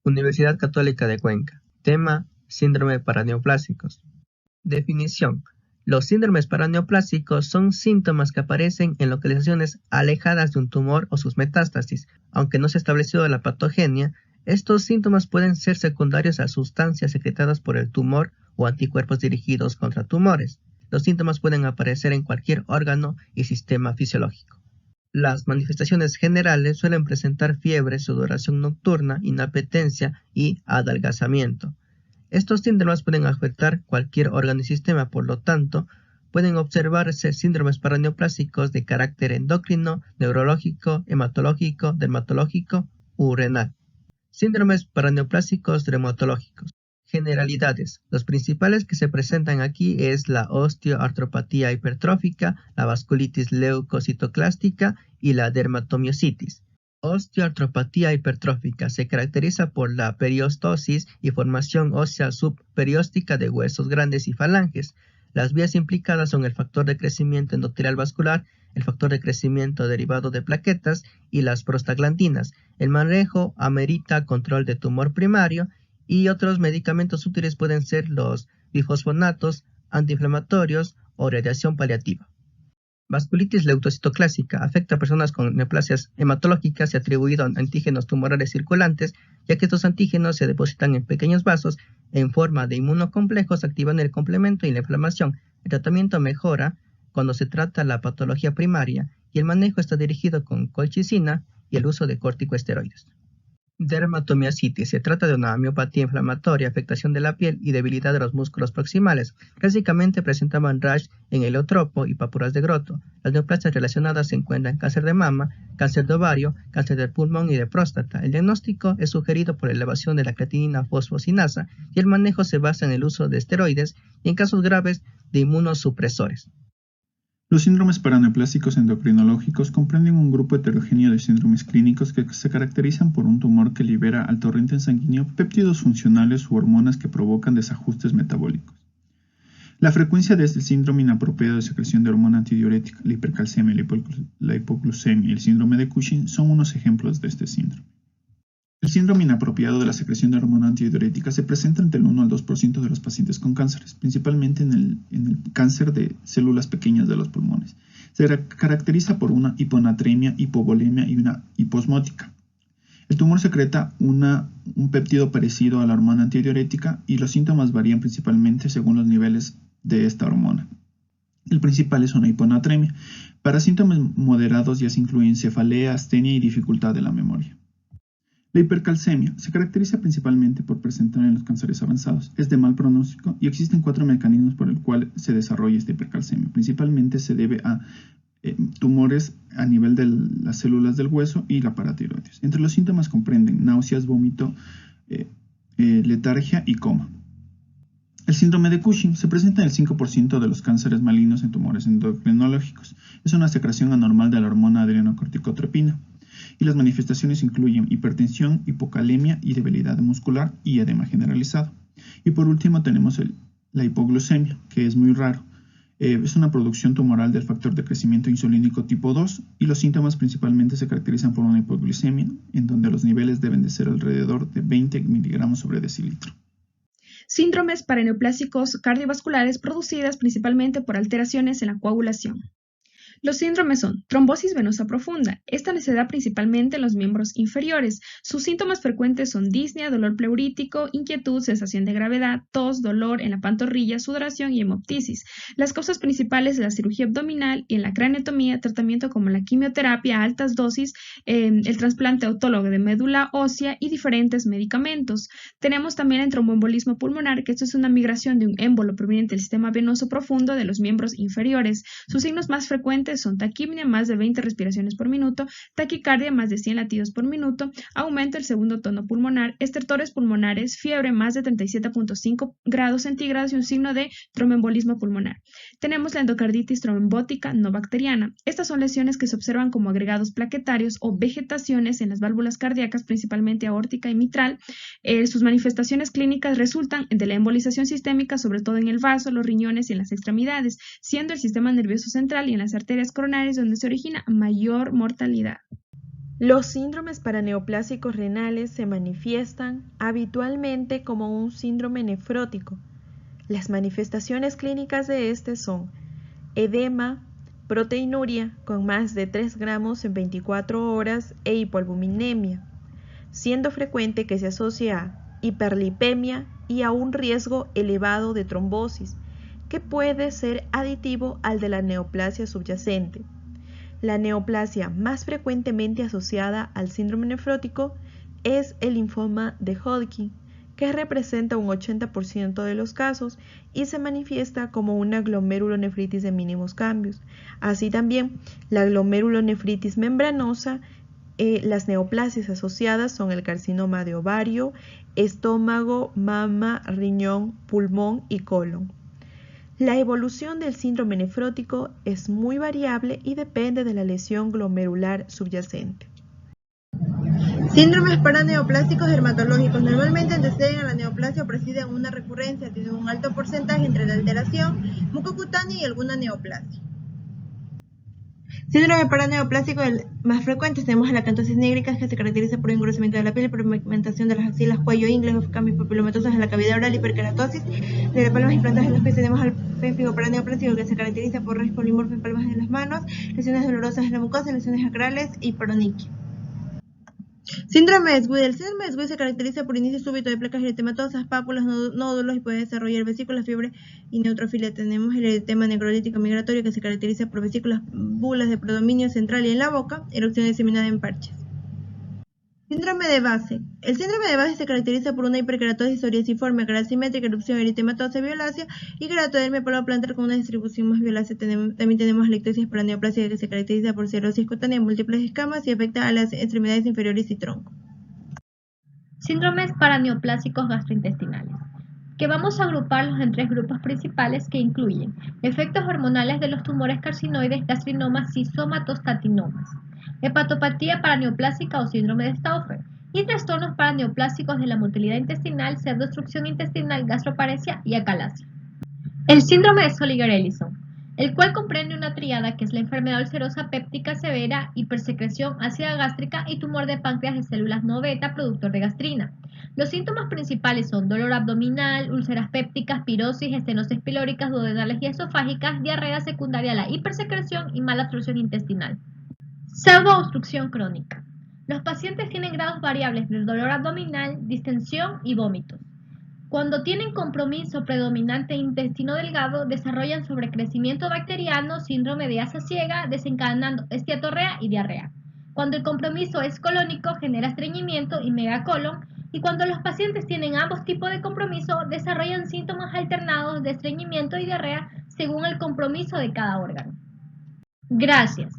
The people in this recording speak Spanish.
Universidad Católica de Cuenca. Tema: síndrome paraneoplásicos. Definición: los síndromes paraneoplásicos son síntomas que aparecen en localizaciones alejadas de un tumor o sus metástasis. Aunque no se ha establecido la patogenia, estos síntomas pueden ser secundarios a sustancias secretadas por el tumor o anticuerpos dirigidos contra tumores. Los síntomas pueden aparecer en cualquier órgano y sistema fisiológico. Las manifestaciones generales suelen presentar fiebre, sudoración nocturna, inapetencia y adelgazamiento. Estos síndromes pueden afectar cualquier órgano y sistema, por lo tanto, pueden observarse síndromes paraneoplásicos de carácter endocrino, neurológico, hematológico, dermatológico u renal. Síndromes paraneoplásicos reumatológicos. Generalidades. Los principales que se presentan aquí es la osteoartropatía hipertrófica, la vasculitis leucocitoclástica y la dermatomiositis. Osteoartropatía hipertrófica se caracteriza por la periostosis y formación ósea subperióstica de huesos grandes y falanges. Las vías implicadas son el factor de crecimiento endotelial vascular, el factor de crecimiento derivado de plaquetas y las prostaglandinas. El manejo amerita control de tumor primario y otros medicamentos útiles pueden ser los bifosfonatos, antiinflamatorios o radiación paliativa. Vasculitis leucocitoclásica afecta a personas con neoplasias hematológicas y atribuido a antígenos tumorales circulantes, ya que estos antígenos se depositan en pequeños vasos en forma de inmunocomplejos, activando el complemento y la inflamación. El tratamiento mejora cuando se trata la patología primaria y el manejo está dirigido con colchicina y el uso de corticosteroides. Dermatomiositis. Se trata de una miopatía inflamatoria, afectación de la piel y debilidad de los músculos proximales. Clásicamente presentaban rash en heliotropo y pápulas de Groto. Las neoplasias relacionadas se encuentran cáncer de mama, cáncer de ovario, cáncer del pulmón y de próstata. El diagnóstico es sugerido por elevación de la creatinina fosfocinasa y el manejo se basa en el uso de esteroides y en casos graves de inmunosupresores. Los síndromes paraneoplásicos endocrinológicos comprenden un grupo heterogéneo de síndromes clínicos que se caracterizan por un tumor que libera al torrente sanguíneo péptidos funcionales u hormonas que provocan desajustes metabólicos. La frecuencia de este síndrome inapropiado de secreción de hormona antidiurética, la hipercalcemia, la hipoglucemia y el síndrome de Cushing son unos ejemplos de este síndrome. El síndrome inapropiado de la secreción de hormona antidiurética se presenta entre el 1 al 2% de los pacientes con cánceres, principalmente en el cáncer de células pequeñas de los pulmones. Se caracteriza por una hiponatremia, hipovolemia y una hiposmótica. El tumor secreta un péptido parecido a la hormona antidiurética y los síntomas varían principalmente según los niveles de esta hormona. El principal es una hiponatremia. Para síntomas moderados ya se incluyen cefalea, astenia y dificultad de la memoria. La hipercalcemia se caracteriza principalmente por presentar en los cánceres avanzados. Es de mal pronóstico y existen 4 mecanismos por el cual se desarrolla esta hipercalcemia. Principalmente se debe a tumores a nivel de las células del hueso y la paratiroides. Entre los síntomas comprenden náuseas, vómito, letargia y coma. El síndrome de Cushing se presenta en el 5% de los cánceres malignos en tumores endocrinológicos. Es una secreción anormal de la hormona adrenocorticotropina. Y las manifestaciones incluyen hipertensión, hipocalemia y debilidad muscular y edema generalizado. Y por último tenemos la hipoglucemia, que es muy raro. Es una producción tumoral del factor de crecimiento insulínico tipo 2 y los síntomas principalmente se caracterizan por una hipoglucemia, en donde los niveles deben de ser alrededor de 20 miligramos sobre decilitro. Síndromes paraneoplásicos cardiovasculares producidas principalmente por alteraciones en la coagulación. Los síndromes son trombosis venosa profunda. Esta se da principalmente en los miembros inferiores. Sus síntomas frecuentes son disnea, dolor pleurítico, inquietud, sensación de gravedad, tos, dolor en la pantorrilla, sudoración y hemoptisis. Las causas principales de la cirugía abdominal y en la craneotomía, tratamiento como la quimioterapia a altas dosis, el trasplante autólogo de médula ósea y diferentes medicamentos. Tenemos también el tromboembolismo pulmonar, que esto es una migración de un émbolo proveniente del sistema venoso profundo de los miembros inferiores. Sus signos más frecuentes son taquipnea, más de 20 respiraciones por minuto, taquicardia, más de 100 latidos por minuto, aumento del segundo tono pulmonar, estertores pulmonares, fiebre más de 37.5 grados centígrados y un signo de tromboembolismo pulmonar. Tenemos la endocarditis tromboembótica no bacteriana. Estas son lesiones que se observan como agregados plaquetarios o vegetaciones en las válvulas cardíacas, principalmente aórtica y mitral. Sus manifestaciones clínicas resultan de la embolización sistémica, sobre todo en el vaso, los riñones y en las extremidades, siendo el sistema nervioso central y en las arterias coronarias donde se origina mayor mortalidad. Los síndromes paraneoplásicos renales se manifiestan habitualmente como un síndrome nefrótico. Las manifestaciones clínicas de este son edema, proteinuria con más de 3 gramos en 24 horas e hipoalbuminemia, siendo frecuente que se asocie a hiperlipemia y a un riesgo elevado de trombosis, que puede ser aditivo al de la neoplasia subyacente. La neoplasia más frecuentemente asociada al síndrome nefrótico es el linfoma de Hodgkin, que representa un 80% de los casos y se manifiesta como una glomerulonefritis de mínimos cambios. Así también la glomerulonefritis membranosa. Las neoplasias asociadas son el carcinoma de ovario, estómago, mama, riñón, pulmón y colon. La evolución del síndrome nefrótico es muy variable y depende de la lesión glomerular subyacente. Síndromes paraneoplásicos dermatológicos normalmente anteceden a la neoplasia o presiden una recurrencia, tienen un alto porcentaje entre la alteración mucocutánea y alguna neoplasia. Síndrome paraneoplásico más frecuentes tenemos a la acantosis nigricans, que se caracteriza por engrosamiento de la piel, por pigmentación de las axilas, cuello, ingles, cambios papilomatosos en la cavidad oral, hiperkeratosis de las palmas y plantas de los pies. Tenemos al pénfigo paraneoplásico, que se caracteriza por rasgos polimorfos en palmas de las manos, lesiones dolorosas en la mucosa, lesiones acrales y paroniquia. Síndrome de Swede. El síndrome de Swede se caracteriza por inicio súbito de placas eritematosas, pápulas, nódulos y puede desarrollar vesículas, fiebre y neutrofilia. Tenemos el eritema necrolítico migratorio, que se caracteriza por vesículas, bulas de predominio central y en la boca, erupción diseminada en parches. Síndrome de Base. El síndrome de Base se caracteriza por una hiperkeratosis psoriasiforme, cara simétrica, erupción eritematosa violácea y keratodermia plantar con una distribución más violácea. También tenemos la ictosis paraneoplásica, que se caracteriza por cirrosis cutánea, múltiples escamas y afecta a las extremidades inferiores y tronco. Síndromes paraneoplásicos gastrointestinales, que vamos a agruparlos en 3 grupos principales que incluyen efectos hormonales de los tumores carcinoides, gastrinomas y somatostatinomas, hepatopatía paraneoplásica o síndrome de Stauffer, y trastornos paraneoplásicos de la motilidad intestinal, pseudoobstrucción intestinal, gastroparesia y acalasia. El síndrome de Zolliger-Ellison, el cual comprende una tríada que es la enfermedad ulcerosa péptica severa, hipersecreción ácida gástrica y tumor de páncreas de células no beta productor de gastrina. Los síntomas principales son dolor abdominal, úlceras pépticas, pirosis, estenosis pilóricas, duodenales y esofágicas, diarrea secundaria a la hipersecreción y mala absorción intestinal. Pseudoobstrucción crónica. Los pacientes tienen grados variables de dolor abdominal, distensión y vómitos. Cuando tienen compromiso predominante intestino delgado, desarrollan sobrecrecimiento bacteriano, síndrome de asa ciega, desencadenando esteatorrea y diarrea. Cuando el compromiso es colónico, genera estreñimiento y megacolon, y cuando los pacientes tienen ambos tipos de compromiso, desarrollan síntomas alternados de estreñimiento y diarrea según el compromiso de cada órgano. Gracias.